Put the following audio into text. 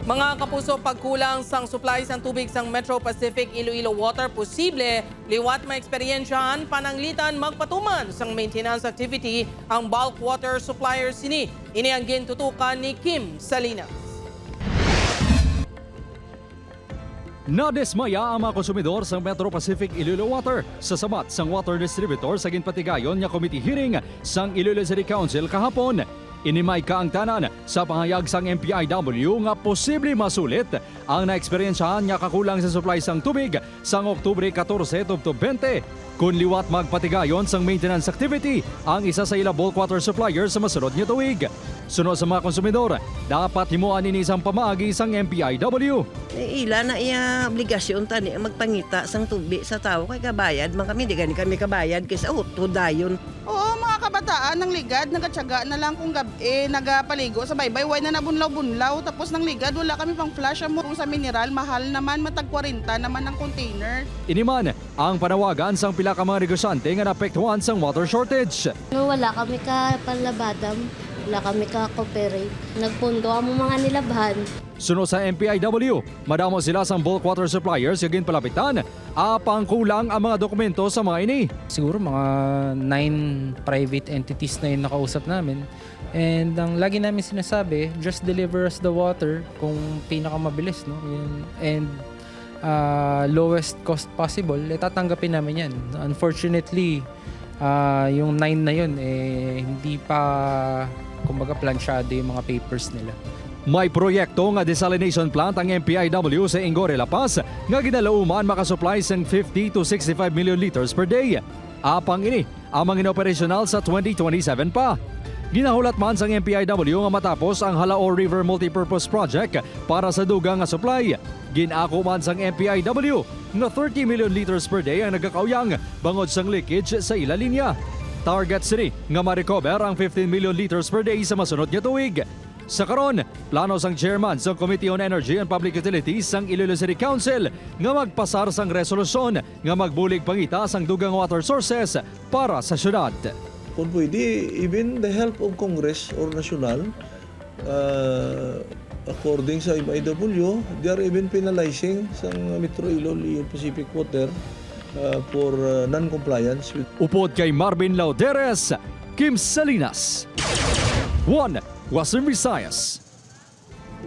Mga kapuso, pagkulang sang supply sang tubig sang Metro Pacific Iloilo Water, posible liwat maeksperiensyahan pananglitan magpatuman sang maintenance activity ang bulk water supplier sini. Ini ang gintutukan ni Kim Salinas. Nadismaya ang mga konsumidor sa Metro Pacific Iloilo Water sa samat sang water distributor sa ginpatigayon nga committee hearing sang Iloilo City Council kahapon. Inimay ka ang tanan sa pahayag sang MPIW nga posible masulit ang naeksperiensyahan nga kakulang sa supply sang tubig sang Oktubre 14 to 20 kung liwat magpatigayon sang maintenance activity ang isa sa ila bulk water supplier sa masunod nga tuig. Sunod sa mga konsumidor, dapat himuan ini isang pamaagi sang MPIW. Ila na iya obligasyon tani magpangita sang tubig sa tao kay kabayad man kami di gani kami kabayad kaysa to dayon. Oo, mga kabataan ng ligad, nagatiyaga na lang kung gabi, nagapaligo sa baybay, way na nabunlaw-bunlaw, tapos ng ligad, wala kami pang flash mo sa mineral, mahal naman, matag 40 naman ng container. Iniman ang panawagan sang pila ka mga negosyante nga naapektuhan sang water shortage. Wala kami ka panlabadam, wala kami ka cooperate. Nagpundo ang mga nilabhan. Sunod sa MPIW, madamo sila sang bulk water suppliers yung palapitan, apang kulang ang mga dokumento sa mga ini. Siguro mga 9 private entities na yung nakausap namin. And ang lagi namin sinasabi, just deliver us the water kung pinakamabilis, no? And lowest cost possible, tatanggapin namin yan. Unfortunately, yung 9 na yun, hindi pa kumbaga plansyado yung mga papers nila. May proyekto nga desalination plant ang MPIW sa Ingore, La Paz nga ginalauman makasupply sang 50 to 65 million liters per day. Apang ini amang inoperasyonal sa 2027 pa. Ginahulat man sang MPIW nga matapos ang Halao River Multipurpose Project para sa dugang nga supply. Ginako man sang MPIW nga 30 million liters per day ang nagkakauyang bangod sang leakage sa ila linya. Target city nga ma-recover ang 15 million liters per day sa masunod nga tuig. Sa karon, plano sang chairman sa Committee on Energy and Public Utilities sang Iloilo City Council nga magpasar sang resolusyon nga magbulig pangita sang dugang water sources para sa syudad. Kung pwede, even the help of Congress or National, according sa MIW, they are even penalizing sang Metro Iloilo Pacific Water for non-compliance with... Upod kay Marvin Lauderes, Kim Salinas, One Western Visayas.